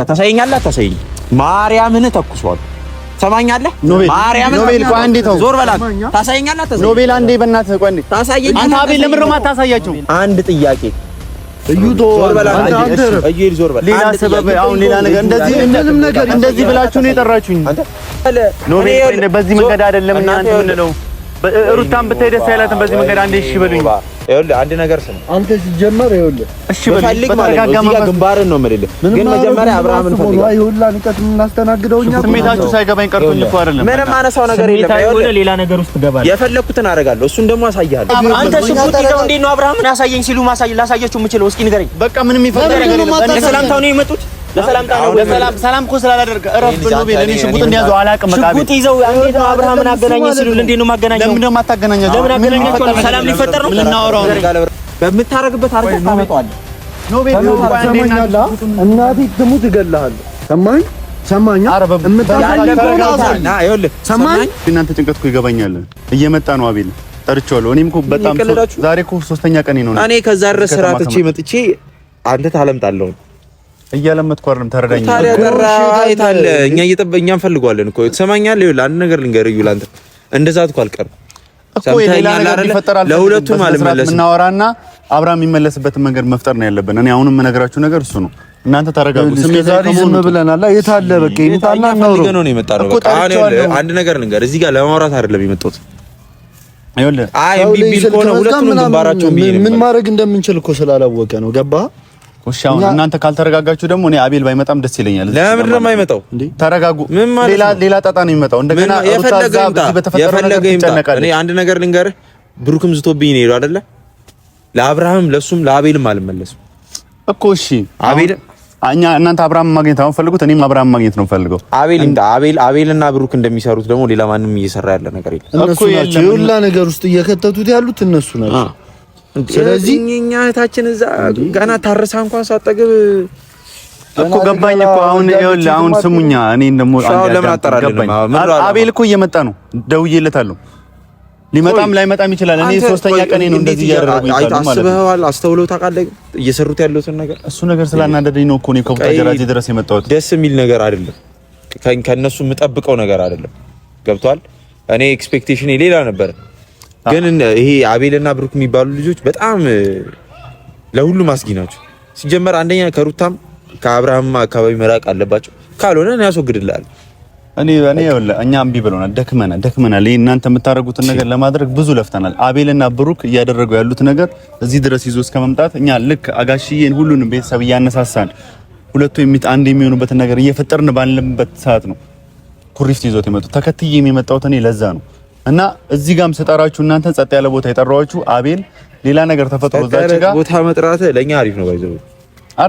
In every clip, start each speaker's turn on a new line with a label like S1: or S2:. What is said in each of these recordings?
S1: ታሳየኛለህ አታሳየኝ? ማርያምን ተኩሷል። ሰማኛለህ? ማርያምን
S2: ኖቤል ቆይ አንዴ ተው።
S1: ዞር በላት። ታሳየኛለህ አታሳየኝ? ኖቤል
S2: አንዴ በእናትህ ቆይ አንዴ
S1: ታሳየኛለህ።
S2: አንተ አቤል ለምን ነው የማታሳያቸው?
S1: አንድ ጥያቄ እዩቶ አንተ ዞር በላት።
S2: ሌላ ሰበብ አሁን ሌላ ነገር እንደዚህ ብላችሁ ነው የጠራችሁኝ? ኖቤል በዚህ መንገድ አይደለም እናንተ ምንለው ሩታን ብታይ ደስ አይላትም። በዚህ መንገድ አንዴ እሺ በሉኝ።
S1: ይኸውልህ አንድ ነገር ስም
S3: አንተ ሲጀመር ይኸውልህ
S1: እሺ በፈልግ ማለት ነው። እዚህ ጋር ግንባርን ነው የምልህ፣ ግን መጀመሪያ አብርሃምን ፈልግ።
S3: ይኸውልህ ንቀት እናስተናግደው እኛ
S2: ስሜታችሁ ሳይገባኝ ቀርቶኝ እኮ አይደለም።
S1: ምንም አነሳው ነገር የለም።
S4: ይኸውልህ ሌላ ነገር ውስጥ ገባል።
S1: የፈለኩትን አደርጋለሁ። እሱን ደግሞ አሳያለሁ።
S4: አንተ ሽጉጥ ይዘው እንዴት ነው አብርሃምን አሳየኝ ሲሉ ላሳያችሁ የምችለው? እስኪ ንገረኝ።
S2: በቃ ምንም ይፈጠር ነገር የለም።
S4: ለሰላምታው ነው የመጡት። ለሰላምታ ነው።
S2: ሰላም እኮ ስላላደረገ እረፍ ብሎ ለኔ ሽጉጥ እንዲያዘው አላውቅም። በቃ
S4: ሽጉጥ ይዘው እንዴት ነው አብርሃምን አገናኘ ሲሉ እንዴት ነው ማገናኘው?
S2: ለምን ነው የማታገናኛቸው?
S4: ለምን አገናኛቸው? ሰላም ሊፈጠር ነው።
S2: ልናወራው ነው
S1: በምታረግበት አርገህ ታመጣዋለህ።
S2: ኖቤል
S3: ሰማኛለህ? እናቴ ትሙት እገልሃለሁ። ሰማኝ
S1: ሰማኝ።
S2: እናንተ ጭንቀት እኮ ይገባኛል። እየመጣ ነው አቤል ጠርቼዋለሁ። እኔም እኮ በጣም ዛሬ እኮ ሶስተኛ ቀኔ ነው።
S1: እኔ ከዛ ድረስ ስራ ትቼ መጥቼ አንተ ታለምጣለህ።
S2: እያለመጥኩ አይደለም ተረዳኝ።
S1: ታዲያ ቀራ አይታለ እኛ እየጠበኛ እንፈልጋለን እኮ ትሰማኛለህ? ይኸውልህ አንድ ነገር ልንገርህ ይውል አንተ እንደዛ እኮ አልቀርም
S2: እኮ ሌላ ነገር ይፈጠራል።
S1: ለሁለቱም አልመለስም።
S2: እናወራና አብርሃም የሚመለስበትን መንገድ መፍጠር ነው ያለብን። እኔ አሁንም የምነግራችሁ ነገር እሱ ነው። እናንተ ተረጋጉ።
S3: ዛሬ ዝም ብለናል። የታለ በቃ ይምጣና ነው
S1: ነው የመጣው። በቃ አንድ ነገር ልንገርህ እዚህ ጋር ለማውራት አይደለም የመጣሁት። ይኸውልህ አይ ቢቢል ኮነ ሁለቱም ግንባራቸው
S3: ምን ማድረግ እንደምንችል እኮ ስላላወቀ ነው። ገባህ?
S2: ወሻውን እናንተ ካልተረጋጋችሁ ደግሞ እኔ አቤል ባይመጣም ደስ ይለኛል።
S1: ለምን ነው የማይመጣው?
S2: ተረጋጉ። ሌላ ጣጣ ነው የሚመጣው። እንደገና
S1: እኔ አንድ ነገር ልንገርህ፣ ብሩክም ዝቶብኝ ነው አይደለ? ለአብርሃም ለሱም ለአቤልም አልመለስም
S2: እኮ። እሺ አቤል እናንተ አብርሃም ማግኘት አሁን ፈልጉት፣ እኔም አብርሃም ማግኘት ነው ፈልገው።
S1: አቤልና ብሩክ እንደሚሰሩት ደግሞ ሌላ ማንም እየሰራ ያለ ነገር የለም
S3: እኮ። ሁላ ነገር ውስጥ እየከተቱት ያሉት እነሱ ናቸው።
S1: ስለዚህ እኛ እህታችን እዛ ገና ታርሳ እንኳን ሳጠግብ
S2: እኮ ገባኝ እኮ። አሁን ስሙኛ፣ እኔ ደግሞ አቤል እኮ እየመጣ ነው። ደውዬለታለሁ። ሊመጣም ላይመጣም ይችላል። እኔ ሶስተኛ ቀኔ ነው እንደዚህ ያደረጉኝ ማለት ነው።
S1: አስበኸዋል? አስተውለው ታውቃለህ እየሰሩት ያሉትን ነገር?
S2: እሱ ነገር ስላናደደኝ ነው እኮ እኔ ከቡታጀራ ድረስ የመጣሁት።
S1: ደስ የሚል ነገር አይደለም። ከነሱ የምጠብቀው ነገር አይደለም። ገብቷል? እኔ ኤክስፔክቴሽን ሌላ ነበር። ግን ይሄ አቤልና ብሩክ የሚባሉ ልጆች በጣም ለሁሉም አስጊ ናቸው። ሲጀመር አንደኛ ከሩታም ከአብርሃም አካባቢ መራቅ አለባቸው። ካልሆነ እኔ ያስወግድልሃለሁ። እኛ እምቢ ብለናል፣ ደክመናል። ይሄ እናንተ የምታደርጉትን ነገር ለማድረግ ብዙ ለፍተናል። አቤልና ብሩክ እያደረጉ ያሉት ነገር እዚህ ድረስ ይዞ እስከ መምጣት እኛ ልክ አጋሽዬን ሁሉንም ቤተሰብ እያነሳሳን ሁለቱ አንድ የሚሆኑበትን ነገር እየፈጠርን ባለበት ሰዓት ነው ኩሪፍት ይዞት የመጡት። ተከትዬ የመጣሁት እኔ ለዛ ነው። እና እዚህ ጋርም ስጠራችሁ እናንተ ጸጥ ያለ ቦታ የጠራችሁ አቤል ሌላ ነገር ተፈጥሮ እዛች ጋር ቦታ መጥራት ለኛ አሪፍ ነው። ባይዘው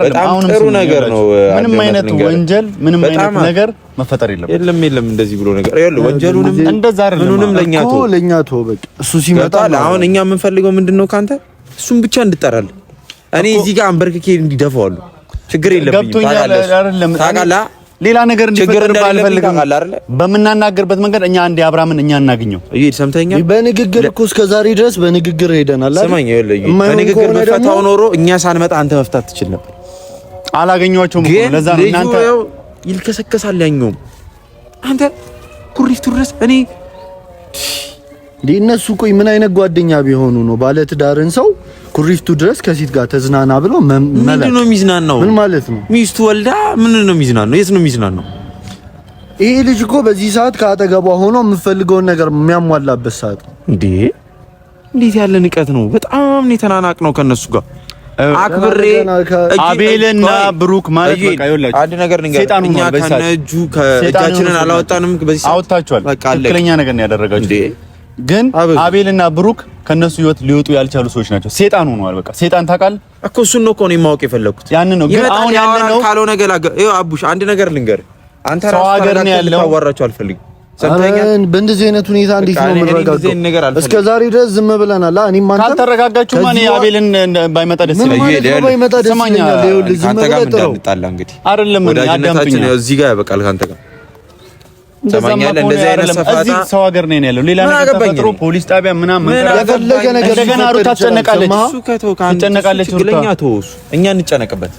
S1: በጣም ጥሩ ነገር ነው። ምንም አይነት ወንጀል ምንም አይነት ነገር መፈጠር የለም እንደዚህ ብሎ ነገር ይኸውልህ፣ ወንጀሉንም እንደዛ አይደለም ምኑንም ለኛ ተው በቃ እሱ ሲመጣ አሁን እኛ የምንፈልገው ምንድነው ካንተ እሱን ብቻ እንድጠራለን። እኔ እዚህ ጋር አንበርክኬ እንዲደፋዋለሁ ችግር የለብኝም። ታውቃለህ ሌላ ነገር እንዲፈጠር ባልፈልግም በመናናገርበት መንገድ እኛ አንዴ አብርሃምን እኛ እናገኘው። ይሄ ሰምተኛል።
S3: በንግግር እኮ እስከ ዛሬ ድረስ በንግግር ሄደናል አይደል?
S1: ሰማኝ ይኸውልህ፣ በንግግር መፍታታው ኖሮ እኛ ሳንመጣ አንተ መፍታት ትችል ነበር።
S2: አላገኘኋቸውም እኮ ለዛ ነው እናንተ
S1: ይልከሰከሳል ያኛውም አንተ ኩሪፍቱ ድረስ እኔ
S3: እነሱ ቆይ ምን አይነት ጓደኛ ቢሆኑ ነው ባለትዳርን ሰው ኩሪፍቱ ድረስ ከሲት ጋር ተዝናና ብሎ
S1: ምንድን ነው የሚዝናናው?
S3: ምን ማለት ነው?
S1: ሚስቱ ወልዳ ምንድን ነው የሚዝናናው? የት ነው የሚዝናናው?
S3: ይሄ ልጅ እኮ በዚህ ሰዓት ከአጠገቧ ሆኖ የምፈልገውን ነገር የሚያሟላበት ሰዓት ነው እንዴ!
S1: እንዴት ያለ ንቀት ነው! በጣም ነው የተናናቅ ነው ከነሱ ጋር አክብሬ
S2: አቤልና ብሩክ ማለት በቃ ይኸውላችሁ
S1: አንድ ነገር ንገር። እኛ ከነጁ ከእጃችንን አላወጣንም። በዚህ ሰዓት
S2: አውጥታችኋል። ትክክለኛ ነገር ነው ያደረጋችሁ። ግን አቤልና ብሩክ ከነሱ ህይወት ሊወጡ ያልቻሉ ሰዎች ናቸው። ሴጣን ሆነዋል። በቃ ሴጣን ታውቃለህ እኮ እሱን ነው እኮ ነው የማውቅ የፈለኩት ያን ነው። ግን አሁን ያለነው ካለው ነገር ይኸው አቡሽ አንድ ነገር ልንገር። አንተ ራስህ ታዋራቸው አልፈልግም። ሰምተኛል።
S3: በእንደዚህ አይነት ሁኔታ እንዴት ነው የምንረጋጋው? እስከ ዛሬ ድረስ ዝም ብለናል። እኔም ማንተ
S2: ካልተረጋጋችሁ ማን አቤልን ባይመጣ ደስ ይላል።
S3: ባይመጣ ደስ ይላል። ይኸውልህ ዝም ብለህ
S1: እንዳንጣላ እንግዲህ
S2: አይደለም
S1: ወዳጅነታችን እዚህ ጋር ያበቃል ካንተ ጋር ሰማኛለ። እንደዚህ አይነት ሰፋታ
S2: እዚህ ሰው ሀገር ነው ያለው። ሌላ ነገር ተፈጥሮ ፖሊስ ጣቢያ ምናምን
S3: ያፈለገ ነገር
S2: እንደገና ሩታ ተጨነቃለች።
S1: እሱ ከተው ካንተ ተጨነቃለች። ችግረኛ ተወሱ እኛ እንጨነቅበት።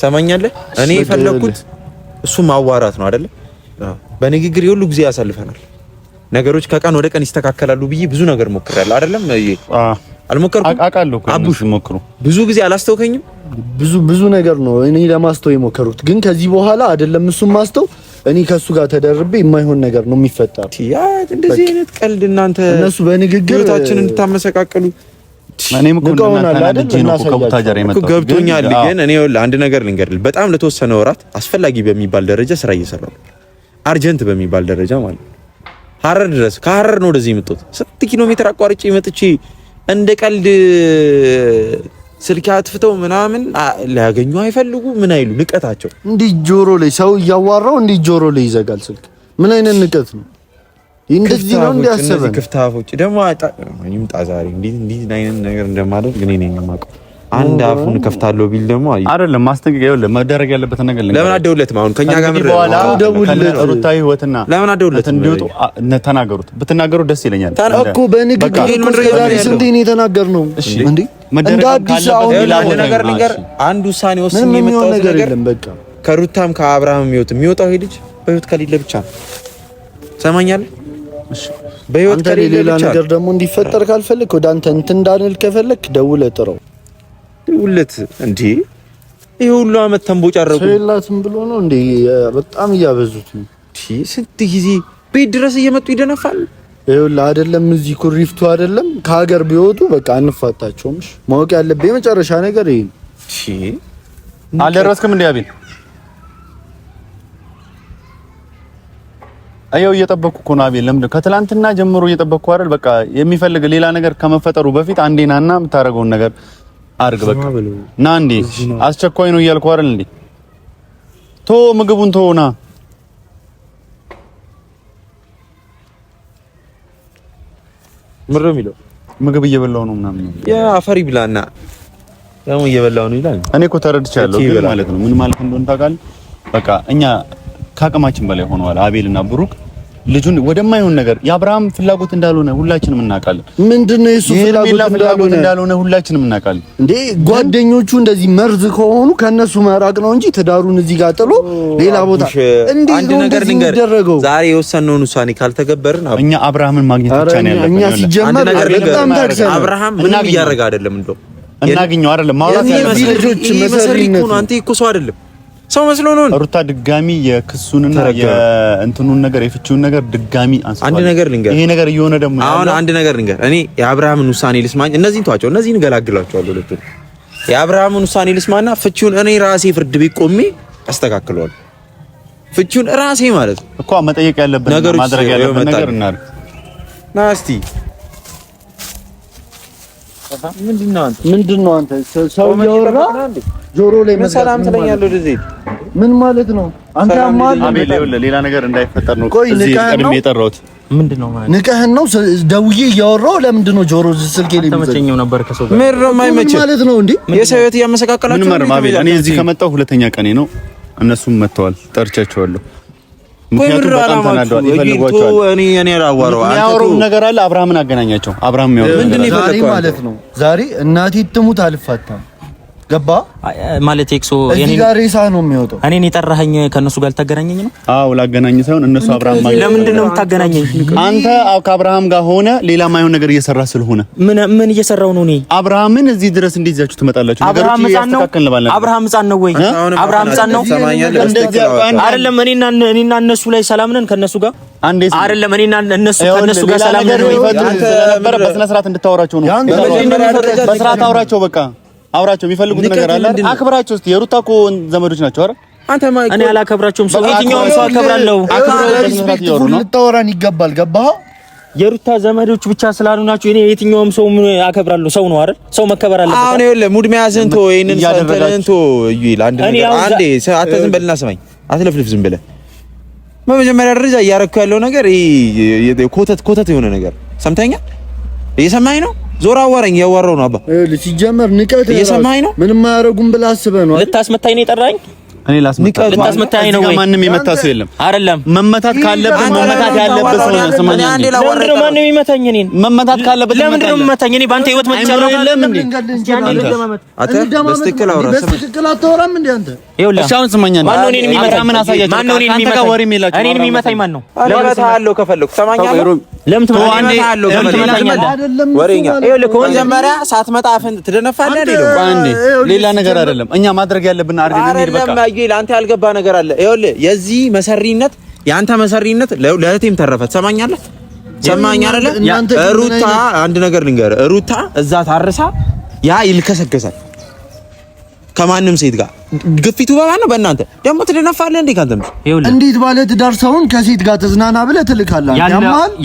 S1: ሰማኛለህ? እኔ የፈለኩት እሱ ማዋራት ነው አይደለ? በንግግር የሁሉ ጊዜ ያሳልፈናል። ነገሮች ከቀን ወደ ቀን ይስተካከላሉ ብዬ ብዙ ነገር ሞክሬያለሁ አይደለም? አልሞከርኩም።
S2: አውቃለሁ እኮ አቡሽ ሞክሩ።
S1: ብዙ ጊዜ አላስተውከኝም።
S3: ብዙ ነገር ነው እኔ ለማስተው የሞከሩት፣ ግን ከዚህ በኋላ አይደለም እሱም ማስተው እኔ ከሱ ጋር ተደርቤ የማይሆን ነገር ነው የሚፈጠረው።
S1: ያ እንደዚህ አይነት ቀልድ እናንተ
S3: እነሱ በንግግር
S1: ህይወታችንን እንድታመሰቃቀሉ
S2: እኔም እኮ
S1: ገብቶኛል። ግን እኔ አንድ ነገር ልንገርልህ፣ በጣም ለተወሰነ ወራት አስፈላጊ በሚባል ደረጃ ስራ እየሰራሁ አርጀንት በሚባል ደረጃ ማለት ነው። ሐረር ድረስ ከሐረር ነው ወደዚህ የመጣሁት። 6 ኪሎ ሜትር አቋርጬ መጥቼ እንደ ቀልድ ስልክ አጥፍተው ምናምን ሊያገኙ አይፈልጉ ምን አይሉ ንቀታቸው
S3: እንዲህ ጆሮ ላይ ሰው እያዋራው እንዲህ ጆሮ ላይ ይዘጋል ስልክ። ምን አይነት ንቀት ነው? እንደዚህ ነው እንዲያሰበን
S1: ክፍታፎች ደግሞ ይምጣ ዛሬ እንዲህ አይነት ነገር እንደማደርግ ግን እኔ ነኝ የማውቀው። አንድ አፉን ከፍታለሁ ቢል ደግሞ
S2: አይደለም ማስጠንቀቂያ ይኸውልህ፣ መደረግ ያለበት ነገር
S1: ለምን አደውለትም? አሁን ከኛ ጋር ምን
S2: በኋላ ሩታዊ ህይወትና
S1: ለምን አደውለትም?
S2: እንዲወጡ ተናገሩት። ብትናገሩ ደስ ይለኛል
S3: እኮ በንግግር ዛሬ ስንቴ ነው የተናገርነው እንዴ? እንደ አዲስ አሁን
S1: አንድ ውሳኔ ወስኜ የመጣው ነገር የለም። በቃ ከሩታም ከአብርሃም ህይወት የሚወጣው ሄድ ልጅ በህይወት ከሌለ ብቻ ነው። ሰማኛለህ? እሺ በህይወት ከሌለ
S3: ሌላ ነገር ደግሞ እንዲፈጠር ካልፈለክ ወደ አንተ እንትን እንዳንል ከፈለክ ደውለህ ጥረው።
S1: ደውለት እንዴ! ይሄ ሁሉ አመት ተንቦጫረቁ
S3: ሰላትም ብሎ ነው እንዴ? በጣም እያበዙት ነው።
S1: ስንት ጊዜ ቤት ድረስ እየመጡ ይደነፋል።
S3: ይኸውልህ አይደለም እዚህ ኩሪፍቱ አይደለም ከሀገር ቢወጡ በቃ አንፋታቸውም። እሺ ማወቅ ያለብህ የመጨረሻ ነገር ይሄ ነው።
S1: እሺ
S2: አልደረስክም እንዴ አቤል? አየው እየጠበቅኩ እኮ ነው አቤል። ለምን ከትላንትና ጀምሮ እየጠበቅኩ አይደል? በቃ የሚፈልግ ሌላ ነገር ከመፈጠሩ በፊት አንዴናና የምታደርገውን ነገር አርግ። በቃ ና እንዴ አስቸኳይ ነው እያልኩ አይደል እንዴ? ቶ ምግቡን ተውና
S1: ምሮ የሚለው
S2: ምግብ እየበላው ነው ምናምን
S1: ያ አፈሪ ብላና ደግሞ እየበላው ነው ይላል።
S2: እኔ እኮ ተረድቻለሁ ግን ማለት ነው ምን ማለት እንደሆነ ታውቃለህ? በቃ እኛ ከአቅማችን በላይ ሆነዋል። አቤልና ብሩክ ልጁን ወደማይሆን ነገር የአብርሃም ፍላጎት እንዳልሆነ ሁላችንም እናውቃለን።
S3: ምንድነው የሱ ፍላጎት
S2: እንዳልሆነ ሁላችንም እናውቃለን።
S3: እንዴ ጓደኞቹ እንደዚህ መርዝ ከሆኑ ከነሱ መራቅ ነው እንጂ ትዳሩን እዚህ ጋር ጥሎ ሌላ ቦታ
S1: አንድ ነገር ልንገር፣ ዛሬ የወሰነውን ውሳኔ ካልተገበርን
S2: እኛ አብርሃምን ማግኘት ብቻ ነው ያለብን።
S3: እኛ ሲጀመር በጣም ታክሰናል።
S1: አብርሃም ምን እያደረገ አይደለም እንደው
S2: እናገኘው አይደለም ማውራት
S3: ልጆች መሰሪነት
S1: ነው። አንተ እኮ ሰው አይደለም ሰው መስሎ ነው።
S2: ሩታ ድጋሚ የክሱንና የእንትኑን ነገር የፍቺውን ነገር ድጋሚ አንስቷል።
S1: አንድ ነገር ልንገር፣
S2: ይሄ ነገር እየሆነ ደግሞ
S1: አሁን አንድ ነገር ልንገር፣ እኔ የአብርሃምን ውሳኔ ልስማኝ። እነዚህን ተዋቸው፣ እነዚህን ገላግላቸዋለሁ ሁለቱን። የአብርሃምን ውሳኔ ልስማና ፍቺውን እኔ ራሴ ፍርድ ቤት ቆሜ አስተካክለዋለሁ። ፍቺውን ራሴ ማለት
S2: እኮ መጠየቅ ያለብን ማድረግ ያለብን ነገር እናድርግ። ና እስቲ
S3: ምንድነው አንተ ሰው እያወራ ጆሮ ላይ
S1: ሰላም ትለኛለህ? ወደዚህ
S3: ምን ማለት ነው? አንተ አማል
S2: አቤል ይኸውልህ ሌላ ነገር እንዳይፈጠር ነው እዚህ ቀድሜ የጠራሁት።
S4: ምንድነው ማለት
S3: ንቀህን ነው? ደውዬ እያወራሁ ለምንድነው ጆሮ ስልኬ ላይ
S4: ተመቸኝም ነበር ከሰው ጋር
S1: ምን ነው የማይመችህ
S3: ማለት ነው እንዴ?
S1: የሰው ህይወት እያመሰቃቀላችሁ
S2: ምን ማለት አቤል? እኔ እዚህ ከመጣሁ ሁለተኛ ቀኔ ነው። እነሱም መጥተዋል፣ ጠርቻቸዋለሁ። ምክንያቱም በጣም ተናደዋል፣ ይፈልጓቸዋል።
S1: እኔ አላዋራው
S2: አንተ ነገር አለ። አብርሃምን አገናኛቸው። አብርሃም ነው
S3: ምንድነው ይፈልጋል ማለት ነው? ዛሬ እናቴ ትሙት አልፋታም። ገባ
S4: ማለት ኤክሶ
S3: የኔ ጋር ሬሳ ነው የሚወጣው።
S4: እኔን የጠራኸኝ ከነሱ ጋር ልታገናኘኝ ነው?
S2: አዎ ላገናኝ ሳይሆን እነሱ አብርሃም ማለት
S4: ለምንድን ነው የምታገናኘኝ?
S2: አንተ ከአብርሃም ጋር ሆነ ሌላ ማይሆን ነገር እየሰራ ስለሆነ
S4: ምን እየሰራው ነው? እኔ
S2: አብርሃምን እዚህ ድረስ እንዴት ይዛችሁ ትመጣላችሁ? ነገሮች ያስተካከልን ባልና
S4: አብርሃም ሕፃን ነው ወይ? አብርሃም ሕፃን ነው አይደለም? እኔና እነሱ ላይ ሰላም ነን ከነሱ ጋር አይደለም? እኔና እነሱ ከነሱ ጋር ሰላም ነን ወይ?
S2: ስለነበረ በስነ ስርዓት እንድታወራቸው ነው። በስርዓት አውራቸው በቃ አውራቸው። የሚፈልጉት ነገር አለ፣ አክብራቸው። እስቲ የሩታ እኮ ዘመዶች ናቸው። አረ
S1: አንተ
S4: እኔ አላከብራቸውም። ሰው የትኛውም ሰው አከብራለሁ።
S3: ልታወራን ይገባል። ገባህ?
S4: የሩታ ዘመዶች ብቻ ስላሉ ናቸው። እኔ የትኛውም ሰው አከብራለሁ። ሰው ነው አይደል? ሰው መከበር አለበት።
S1: አሁን ይኸውልህ ሙድ መያዝህን ተወው። ይሄንን ሰንተህን ተወው። ይል አንድ ነገር አንዴ አተ ዝም በልና ስማኝ፣ አትለፍልፍ ዝም ብለህ። በመጀመሪያ ደረጃ እያረኩ ያለው ነገር ይሄ ኮተት የሆነ ነገር ሰምተኛል። እየሰማኸኝ ነው? ዞር አዋራኝ። ያዋራው ነው አባ።
S3: ሲጀመር ንቀት
S1: እየሰማኸኝ ነው?
S3: ምንም አያረጉም ብለህ አስበህ ነው
S4: ልታስመታኝ ነው የጠራኸኝ?
S2: እኔ ልታስመታኝ ነው ወይ? ማንም የመታ ሰው የለም አይደለም። መመታት ካለበት መመታት ያለበት ሰው ነው። ስማኝ አንዴ ላወራ። ማንም የሚመታኝ እኔን መመታት ካለበት ለምንድን ነው የምመታኝ? እኔ ባንተ ህይወት መጥቻለሁ አይደለም እንዴ?
S1: አተ በስትክክል አውራ።
S3: በስትክክል አታወራም እንዴ አንተ?
S2: ይኸውልህ ሻውን ስማኝ አንዴ። ማን ነው እኔን የሚመታኝ? ማን ነው እኔን የሚመታኝ? እኔን የሚመታኝ ማን ነው? ለመታሃለሁ ከፈለኩ ሰማኛለህ። ለምን ትመታኛለህ? አይደለም ወሬኛ። ይኸውልህ መጀመሪያ ሳትመጣ አፍን ትደነፋለህ አይደል? አንዴ ሌላ ነገር አይደለም። እኛ ማድረግ ያለብን አድርገን እንሂድ በቃ። ለአንተ ያልገባ ነገር አለ። ይኸውልህ የዚህ መሰሪነት የአንተ መሰሪነት ለእህቴም ተረፈ። ትሰማኛለህ? ሰማኝ አይደለ? ሩታ አንድ ነገር ልንገርህ። ሩታ እዛ ታርሳ ያ ይልከሰከሳል ከማንም ሴት ጋር ግፊቱ በማን ነው? በእናንተ ደግሞ ትደነፋለህ እንዴ? ካንተም
S3: እንዴት ባለ ትዳር ሰውን ከሴት ጋር ተዝናና ብለህ ትልካለህ?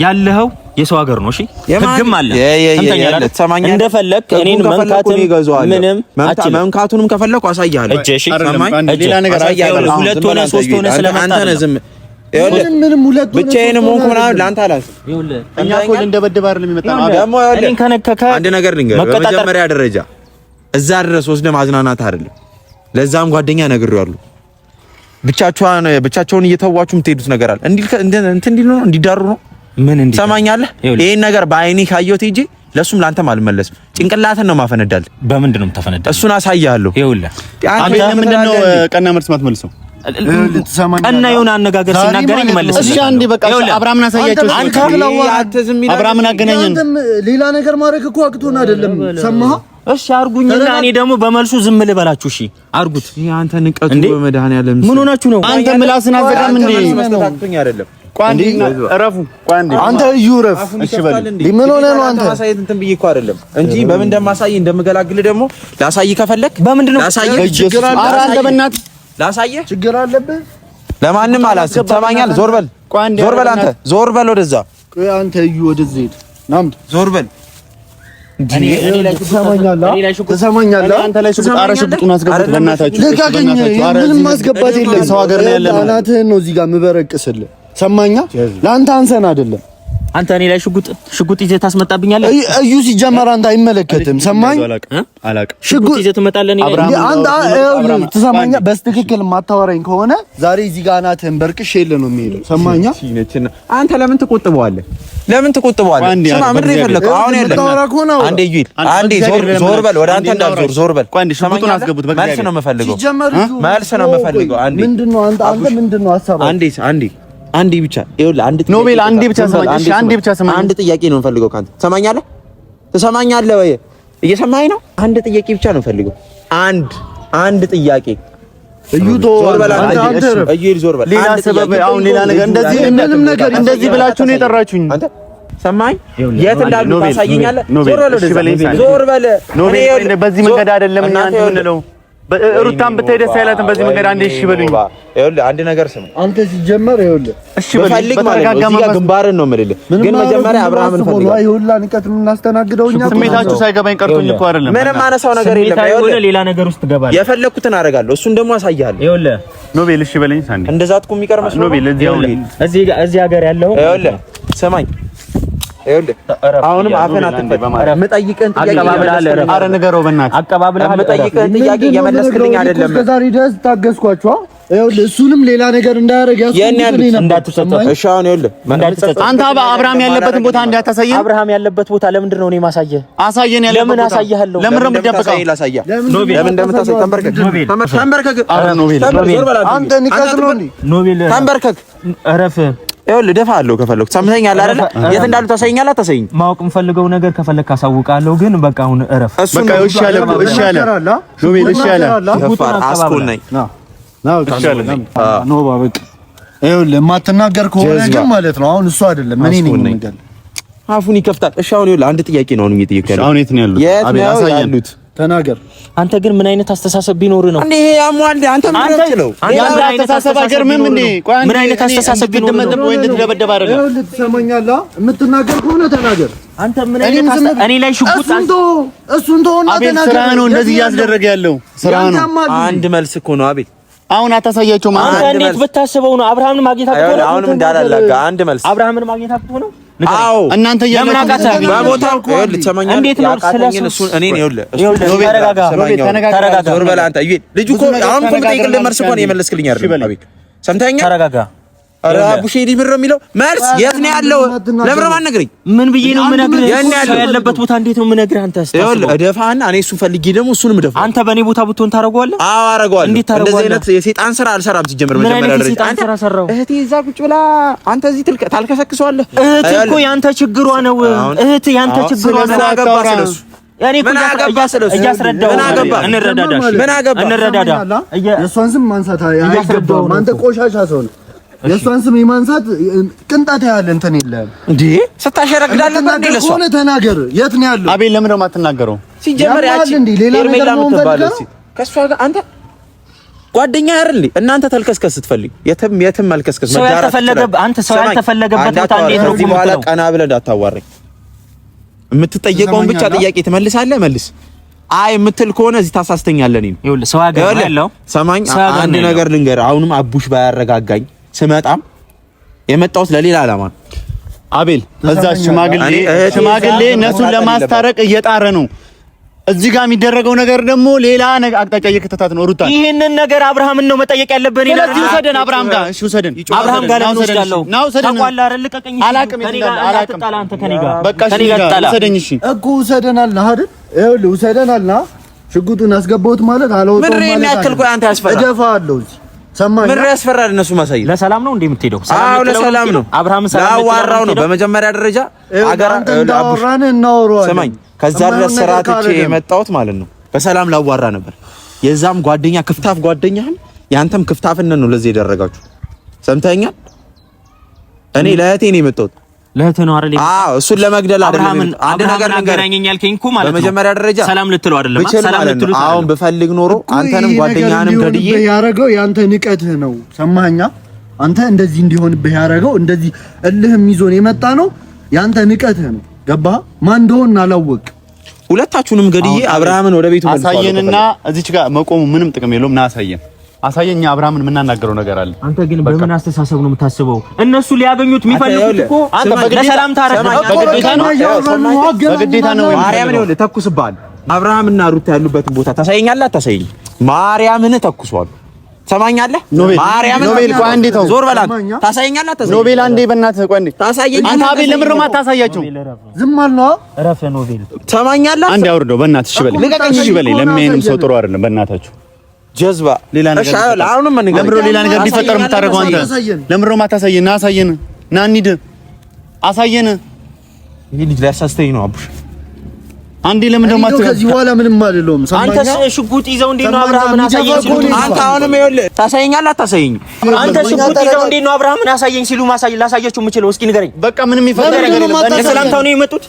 S4: ያለኸው የሰው ሀገር ነው። እሺ ህግም አለ።
S1: ትሰማኛለህ?
S4: እንደፈለክ እኔን
S1: መንካቱንም ከፈለኩ አሳያለሁ።
S4: እሺ ሌላ ነገር አሳያለሁ። ሁለት ሆነ ሶስት ሆነ ስለመጣ አንተ ነህ ዝም
S3: ምንም ሁለት
S1: ብቻዬን ሆንኩ ምናምን ለአንተ አላስብም።
S2: ይኸውልህ እኛ እኮ እንደበደብ አይደለም የሚመጣው።
S1: ደግሞ እኔን ከነከከ አንድ ነገር ልንገርህ። በመጀመሪያ ደረጃ እዛ ድረስ ወስደህ ማዝናናት አይደለም። ለዛም ጓደኛ ነግሬዋለሁ። ብቻቸውን እየተዋችሁ የምትሄዱት ነገር አለ። እንዲል ነው እንዲዳሩ ነው። ምን እንዴ ሰማኛለህ? ይሄን ነገር በአይኔ ካየሁት ሂጂ ለሱም ላንተም አልመለስም። ጭንቅላትን ነው ማፈነዳል።
S4: በምንድን ነው የምታፈነዳል?
S1: እሱን አሳያለሁ።
S4: ይኸውልህ
S2: አንተ ምንድን ነው ቀና መልስ ማትመልሰው?
S4: ቀና የሆነ አነጋገር ሲናገረኝ መልስ።
S2: እሺ አንዴ በቃ አብርሃምን አሳያቸው። አንተ አብርሃምን አገናኘን።
S3: ሌላ ነገር ማድረግ እኮ አቅቶን አይደለም። ሰማህ?
S4: እሺ አርጉኝና እኔ ደግሞ በመልሱ ዝም ልበላችሁ። እሺ አርጉት።
S1: ይሄ አንተ ንቀቱ በመድኃኒዓለም
S4: ምን ሆናችሁ ነው?
S2: አንተ ምላስን አዘጋም እንዴ?
S1: መስጠታችሁኝ አይደለም።
S2: ቋንዲ እረፉ። ቋንዲ
S3: አንተ ይውረፍ። እሺ በል ምን ሆነ ነው አንተ?
S1: ማሳየት እንትን ብዬ እኮ አይደለም እንጂ በምን እንደማሳይ እንደምገላግል ደግሞ ላሳይ ከፈለክ
S4: በምንድን ነው
S1: ላሳይ?
S2: ችግር አለ። ኧረ አንተ በእናትህ
S1: ላሳየህ
S3: ችግር አለብህ።
S1: ለማንም አላስብ። ሰማኛል። ዞር በል ዞር በል አንተ ዞር በል ወደዛ።
S3: አንተ እዩ ወደዚህ ሄድ ናምድ
S1: ዞር በል።
S3: እኔ ላይ ትሰማኛለህ?
S2: አንተ ላይ ሽጉጡን አስገቡት በእናታችሁ።
S3: ልቀቀኝ። ምንም ማስገባት የለም። ሰው ሀገር ነው ያለነው። እናትህን ነው እዚህ ጋር የምበረቅስልህ። ሰማኛ? ለአንተ አንሰን አይደለም።
S4: አንተ እኔ ላይ ሽጉጥ ይዘህ ታስመጣብኛለህ።
S3: እዩ ሲጀመር አንተ አይመለከትም። ሰማኝ?
S2: አላውቅም።
S4: ሽጉጥ ይዘህ ትመጣለህ። እኔ
S3: አንተ ትሰማኛ? በስትክክል የማታወራኝ ከሆነ ዛሬ እዚህ ጋር ናትህን በርቅሽ የለ ነው የሚሄደው። ሰማኛ?
S1: አንተ ለምን ትቆጥበዋለህ? ለምን ትቆጥበዋለህ? ስማ ምንድን ነው የፈለከው? አሁን ያለ አንዴ ይል አንዴ ዞር በል። ወደ አንተ እንዳትዞር ዞር በል።
S2: ሽጉጡን አስገቡት።
S1: መልስ ነው የምፈልገው። መልስ ነው የምፈልገው። አንዴ
S3: ምንድነው አንተ ምንድነው ሐሳብህ?
S1: አንዴ ብቻ ይኸውልህ፣
S2: ኖቤል አንዴ ብቻ ሰማኝ። እሺ አንዴ ብቻ ሰማኝ።
S1: አንድ ጥያቄ ነው የምፈልገው ካንተ። ትሰማኛለህ? ትሰማኛለህ ወይ? እየሰማኸኝ ነው? አንድ ጥያቄ ብቻ ነው የምፈልገው። አንድ ጥያቄ። እዩ ዞር በል። እዩ ዞር በል።
S2: ሌላ ሰበብ አሁን ሌላ ነገር እንደዚህ ብላችሁ ነው የጠራችሁኝ።
S1: አንተ ሰማኝ? የት እንዳሉ ታሳየኛለህ? ዞር በል።
S2: ኖቤል በዚህ መንገድ አይደለም እናንተ የምንለው። ሩታን ብታይ ደስ አይላትም በዚህ መንገድ። አንዴ እሺ በሉኝ።
S1: ይኸውልህ አንድ ነገር ስማ።
S3: አንተ ሲጀመር ይኸውልህ
S2: እሺ በፈልግ
S1: ማለት ነው እዚህ ጋር ግንባርን ነው የምልህ፣ ግን መጀመሪያ አብርሃምን ፈልግ።
S3: ይኸውልህ ንቀት የምናስተናግደው እኛ
S2: ስሜታችሁ ሳይገባኝ ቀርቶኝ እኮ አይደለም።
S1: ምንም አነሳው ነገር የለም። ይኸውልህ
S4: ሌላ ነገር ውስጥ ገባለህ።
S1: የፈለኩትን አደርጋለሁ። እሱን ደግሞ አሳይሃለሁ።
S4: ይኸውልህ
S2: ኖቤል እሺ በለኝ። ሳንዴ
S1: እንደዛ አትኩ የሚቀር መስሎ
S2: ኖቤል
S4: እዚህ ሀገር ያለው
S1: ይኸውልህ ስማኝ። ይኸውልህ አሁንም አፈን አትፈት። የምጠይቅህን ጥያቄ
S2: ኧረ ንገረው በእናትህ።
S4: አቀባብለህ
S1: የምጠይቅህን ጥያቄ እየመለስክልኝ አይደለም።
S3: እስከዛሬ ድረስ ታገስኳችሁ። ይኸውልህ እሱንም ሌላ ነገር እንዳያደርግ
S4: እንዳትሰጠው።
S1: እሺ አሁን ይኸውልህ
S2: አንተ አብርሃም ያለበትን ቦታ እንዳታሳየን።
S4: አብርሃም ያለበት ቦታ ለምንድን ነው እኔ ማሳየህ?
S2: አሳየን ያለበት ቦታ።
S4: ለምን አሳየሃለሁ?
S2: ለምን ነው የምትደብቀው?
S1: ለምን እንደምታሳይ ተንበርከክ።
S3: አንተ ንቀት ነው እንዴ?
S1: ኖቤል ተንበርከክ።
S4: እረፍ።
S1: ይኸውልህ እደፋለሁ ከፈለኩ። ሰምተኛለህ አይደለ? የት እንዳሉ ታሳየኛለህ አታሳየኝ?
S4: ማወቅ የምፈልገው ነገር ከፈለክ አሳውቃለሁ፣ ግን በቃ አሁን እረፍ።
S2: በቃ እሺ አለ ኖቤል እሺ አለ።
S1: አስኮነኝ
S3: ኖባ በቃ ይኸውልህ የማትናገር ከሆነ ግን ማለት ነው አሁን እሱ አይደለም እኔ ነኝ የምንገል።
S1: አፉን ይከፍታል። እሺ አሁን ይኸውልህ አንድ ጥያቄ ነው አሁን እየጠየቅህ ያለው።
S2: አሁን የት ነው ያሉት?
S1: የት ነው ያሉት?
S3: ተናገር።
S4: አንተ ግን ምን አይነት አስተሳሰብ ቢኖር ነው
S1: እንዴ? ያሟል አንተ ምን ነው?
S2: አንተ አስተሳሰብ አገርምም እንዴ?
S4: ምን አይነት አስተሳሰብ ቢኖር ነው
S2: ወይ እንድትደበደብ አይደለም?
S3: ይኸውልህ ትሰማኛለህ? የምትናገር ከሆነ ተናገር።
S4: አንተ ምን አይነት እኔ ላይ ሽጉጥ
S3: እሱን ተወውና ተናገር።
S2: ስራ ነው እንደዚህ እያስደረገ ያለው ስራ ነው።
S1: አንድ መልስ እኮ ነው አቤል።
S2: አሁን አታሳያቸው ማለት
S4: አንተ እንዴት ብታስበው ነው? አብርሃምን ማግኘት አቅቶ ነው?
S1: አሁንም እንዳላላጋ አንድ መልስ።
S4: አብርሃምን ማግኘት አቅቶ ነው?
S1: አዎ
S2: እናንተ
S4: ያለቀ
S1: በቦታው ልትሰማኝ
S4: እንዴት ነው ስለሱ
S1: እሱ እኔ ነው
S4: ተረጋጋ
S1: ዞር በል አንተ ልጁ እኮ አሁን እኮ የምጠይቅልህ መልስ እኮ ነው የመለስክልኝ አይደል አቤት ሰምተኸኛል
S4: ተረጋጋ
S1: ኧረ አቡሼ ዲምር ነው የሚለው መልስ የት ነው ያለው ለምን ማን ነገረኝ
S4: ምን ብዬ ነው የምነግርህ ያለበት ቦታ እንዴት ነው የምነግርህ አንተ
S1: ይኸውልህ እደፋና እኔ እሱን ፈልጌ ደግሞ እሱንም እደፋ
S4: አንተ በእኔ ቦታ ብትሆን ታረጋዋለህ
S1: አዎ አረጋዋለሁ እንደዚህ አይነት የሰይጣን ስራ አልሰራም ሲጀምር መጀመሪያ ደረጃ
S4: አንተ ሰራው
S1: እህቴ እዛ ቁጭ ብላ አንተ እዚህ ታልከሰክሰዋለህ
S4: እህቴ እኮ ያንተ ችግሯ ነው እህቴ ያንተ ችግሯ ነው
S1: አገባ ስለሱ
S4: ያኔ እያስረዳው እንረዳዳ
S3: የእሷን ስም ማንሳት አይገባም አንተ ቆሻሻ ሰው ነህ የእሷን ስም የማንሳት ቅንጣት ያህል እንትን የለም
S1: እንዴ ስታሸረግዳለህ እንዴ ለሷ
S3: ሆነ ተናገር የት ነው ያለው
S2: አቤል ለምን ነው የማትናገረው
S1: ሲጀመር ያቺ ሄርሜላ የምትባለው ከሷ ጋር አንተ ጓደኛ አይደል እናንተ ተልከስከስ ስትፈልግ የትም መልከስከስ
S4: ሰው ያልተፈለገበት ቦታ እንዴት ነው
S1: በኋላ ቀና ብለህ እንዳታዋረኝ የምትጠየቀውን ብቻ ጥያቄ ትመልሳለህ መልስ አይ የምትል ከሆነ እዚህ ታሳስተኛለህ እኔን
S4: ይኸውልህ ሰው ሀገር ያለው
S1: ሰማኝ አንድ ነገር ልንገርህ አሁንም አቡሽ ባያረጋጋኝ ስመጣም የመጣሁት ለሌላ ዓላማ ነው
S2: አቤል እዛ ሽማግሌ እነሱን ለማስታረቅ እየጣረ ነው እዚህ ጋር የሚደረገው ነገር ደግሞ ሌላ አቅጣጫ እየከተታት ነው ሩታ
S4: ይሄንን ነገር አብርሃምን ነው መጠየቅ ያለብን
S2: ስለዚህ ውሰደን አብርሃም ጋር እሺ ውሰደን
S4: አብርሃም ጋር ነው ወስዳለሁ ታቋላ አይደል ቀቀኝ አላቅም አንተ ከኔ ጋር
S2: በቃ እሺ ውሰደኝ እሺ
S3: እኮ ውሰደናል አይደል ይኸውልህ ውሰደናል ሽጉጡን አስገባሁት ማለት አላወጣው ማለት
S1: ምን ያክል ቆይ አንተ ያስፈራል
S3: እደፋለሁ ሰማኝ
S1: ምን ያስፈራል እነሱ ማሳየት
S4: ለሰላም ነው እንዴ የምትሄደው
S1: አዎ ለሰላም ነው አብርሃም ሰላም ላዋራው ነው በመጀመሪያ ደረጃ አገር
S3: እንዳወራን እናወራዋለን
S1: ሰማኝ ከዛ ድረስ ስራትቼ የመጣሁት ማለት ነው በሰላም ላዋራ ነበር የዛም ጓደኛ ክፍታፍ ጓደኛህም ያንተም ክፍታፍነት ነው ለዚህ የደረጋችሁ ሰምተኸኛል እኔ ለእህቴ ነው የመጣሁት
S4: ለእህቴ ነው አይደል
S1: አዎ እሱን ለመግደል አይደለም አንድ ነገር
S4: አገናኘኝ ያልከኝ እኮ ማለት ነው
S1: በመጀመሪያ ደረጃ
S4: ሰላም ልትለው አይደለም ሰላም ልትሉት
S1: አሁን ብፈልግ ኖሮ አንተንም ጓደኛህንም ገድዬ
S3: ያረጋው ያንተ ንቀትህ ነው ሰማኸኛ አንተ እንደዚህ እንዲሆንብህ ያረጋው እንደዚህ እልህም ይዞን የመጣ ነው ያንተ ንቀትህ ነው ገባህ ማን እንደሆነ አላወቅ
S1: ሁለታችሁንም ገድዬ አብርሃምን ወደ ቤቱ
S2: አሳየንና እዚች ጋር መቆሙ ምንም ጥቅም የለውም ና አሳየኝ አብርሃምን የምናናገረው ነገር አለ
S4: አንተ ግን በምን አስተሳሰብ ነው የምታስበው እነሱ ሊያገኙት የሚፈልጉት እኮ አንተ በሰላም
S2: በግዴታ ነው
S1: ማርያምን ይኸውልህ ተኩስብሃል አብርሃምና ሩታ ያሉበትን ቦታ ታሳየኛለህ አታሳየኝ ማርያምን ተኩሷል ሰማኛለህ ማርያምን
S2: ኖቤል ቆይ አንዴ ተው
S1: ዞር በላት ታሳየኛለህ አታሳየኝ
S2: ኖቤል አንዴ በእናትህ ቆይ አንዴ
S1: ታሳየኝ
S2: አንተ አቤል ለምን ነው የማታሳያቸው
S3: ዝም አልነው
S4: ረፈ ኖቤል
S1: ሰማኛለህ
S2: አንዴ አውርደው በእናትህ እሺ በለኝ ለሚያየንም ሰው ጥሩ አይደለም በእናታችሁ
S1: ጀዝባ
S2: ሌላ ነገር
S1: አሁንም
S2: ለምሮ ሌላ ነገር ቢፈጠር የምታደርገው አንተ ለምሮ ማታሳየን ና አሳየን ና እንሂድ አሳየን
S1: ይሄ ልጅ ሊያሳስተኝ ነው አቡሽ
S2: አንዴ ለምን ደግሞ
S3: ከዚህ በኋላ ምንም አይደለም
S4: አንተ ሽጉጥ ይዘው እንዴት ነው አብርሃምን አሳየኝ ሲሉ
S1: አንተ አሁንም ይኸውልህ ታሳየኛለህ አታሳየኝ
S4: አንተ ሽጉጥ ይዘው እንዴት ነው አብርሃምን አሳየኝ ሲሉ ላሳያችሁ የምችለው እስኪ ንገረኝ
S2: በቃ ምንም ይፈጠር ነገር የለም
S4: ለሰላምታው ነው የመጡት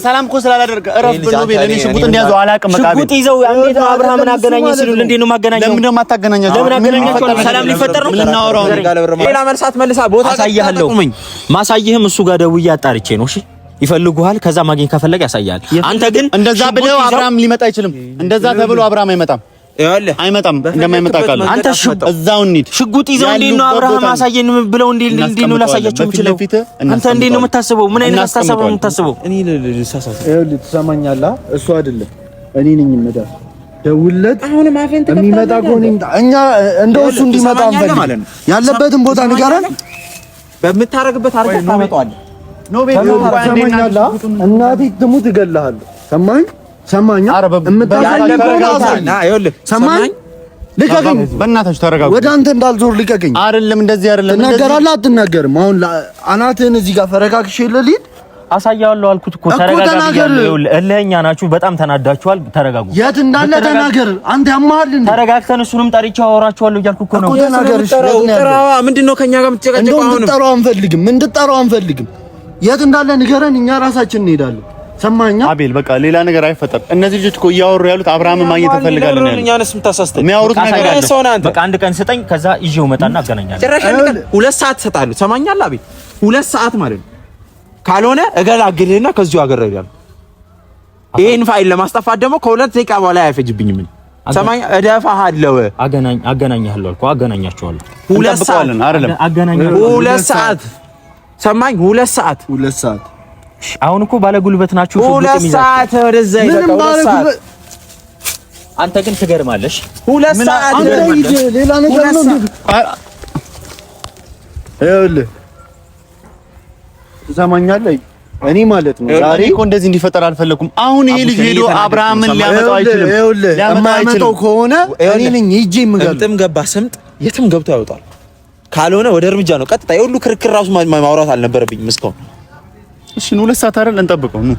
S2: ሰላም እኮ ስላላደረገ እረፍ ብሎ ለኔ ሽጉጥ እንዲያዘው አላውቅም በቃ
S4: ሽጉጥ ይዘው እንዴት ነው አብርሃምን አገናኘኝ ሲሉ እንዴት ነው ማገናኘው
S2: ለምን ደግሞ አታገናኛቸው
S4: ለምን አገናኛቸው ሰላም ሊፈጠር ነው
S2: ልናወራው
S1: ሌላ መልሳት መልሳ ቦታ
S4: አሳያለሁ ማሳየህም እሱ ጋር ደውዬ አጣርቼ ነው እሺ ይፈልጉሃል ከዛ ማግኘት ከፈለገ ያሳያል አንተ ግን
S2: እንደዛ ብለው አብርሃም ሊመጣ አይችልም እንደዛ ተብሎ አብርሃም አይመጣም አይመጣም እንደማይመጣ ቃል
S4: አንተ
S2: እዛው እንሂድ
S4: ሽጉጥ ይዘው እንዴት ነው አብርሃም አሳየን ብለው እንዴት ነው ላሳያቸው የምችለው አንተ እንዴት ነው የምታስበው ምን አይነት አስተሳሰብ ነው የምታስበው
S1: እኔ ልሳሳት
S3: ትሰማኛለህ እሱ አይደለም እኔ ነኝ የምደር ደውለት የሚመጣ ከሆነ እኛ እንደው እሱ እንዲመጣ አንፈልግ ያለበትን ቦታ ንገረን
S1: በምታረግበት አርገህ ታመጣዋለህ
S3: እናቴ ትሙት እገልሃለሁ ሰማኝ ሰማኝ ሰማኝ ልቀቀኝ
S2: በእናታችሁ ተረጋጉ
S3: ወደ አንተ እንዳልዞር ልቀቀኝ
S2: አይደለም እንደዚህ አይደለም
S3: ትናገራለህ አትናገርም አሁን አናትህን እዚህ ጋር ፈረጋግሼ ልሂድ
S4: አሳያለሁ አልኩት እኮ ተረጋጋችሁ እልህኛ ናችሁ በጣም ተናዳችኋል ተረጋጉ
S3: የት እንዳለ ተናገር አንተ ያማሃል እንዴ
S4: ተረጋግተን እሱንም ጠርቼው አወራችኋለሁ እያልኩ እኮ ነው
S3: ተናገር
S1: ምንድነው ከኛ ጋር የምትጨቀጭቀው አሁን
S3: እንድጠራው አንፈልግም የት እንዳለ ንገረን እኛ ራሳችን እንሄዳለን ሰማኛ
S2: አቤል በቃ ሌላ ነገር አይፈጠር እነዚህ ልጆች እኮ እያወሩ ያሉት አብርሃም ማግኘት እንፈልጋለን ያሉት
S1: እኛንስ የምታሳስተኝ
S2: የሚያወሩት ነገር አለ
S4: በቃ አንድ ቀን ስጠኝ ከዛ ይዤው መጣና አገናኛለሁ
S1: ጭራሽ አንድ ቀን 2 ሰዓት ሰጣለሁ ሰማኛለህ አቤል 2 ሰዓት ማለት ነው ካልሆነ እገላግልህና ከዚሁ አገረዳለሁ ይሄን ፋይል ለማስጠፋት ደግሞ ከ2 ደቂቃ በኋላ አይፈጅብኝም ምን ሰማኛ እደፋሃለሁ
S4: አገናኛለሁ አልኩ አገናኛቸዋለሁ
S1: 2 ሰዓት አይደለም
S4: 2
S1: ሰዓት ሰማኝ። 2 ሰዓት
S4: አሁን እኮ ባለ ጉልበት ናችሁ።
S1: 2 ሰዓት ወደዛ ይበቃ። 2 ሰዓት
S4: አንተ ግን ትገርማለሽ።
S1: 2 ሰዓት
S3: ሌላ ነገር ነው። ይኸውልህ ትሰማኛለህ? እኔ ማለት ነው ዛሬ
S2: እኮ እንደዚህ እንዲፈጠር አልፈለኩም። አሁን ይሄ ልጅ ሄዶ አብርሃምን ሊያመጣው አይችልም።
S3: የማያመጣው ከሆነ እኔ ነኝ ሂጄ የምገለው።
S1: ጥም ገባ ስምጥ የትም ገብቶ ያወጣል። ካልሆነ ወደ እርምጃ ነው ቀጥታ። የሁሉ ክርክር ራሱ ማውራት አልነበረብኝም እስካሁን።
S2: እሺ 2 ሰዓት አይደል እንጠብቀው። ኑ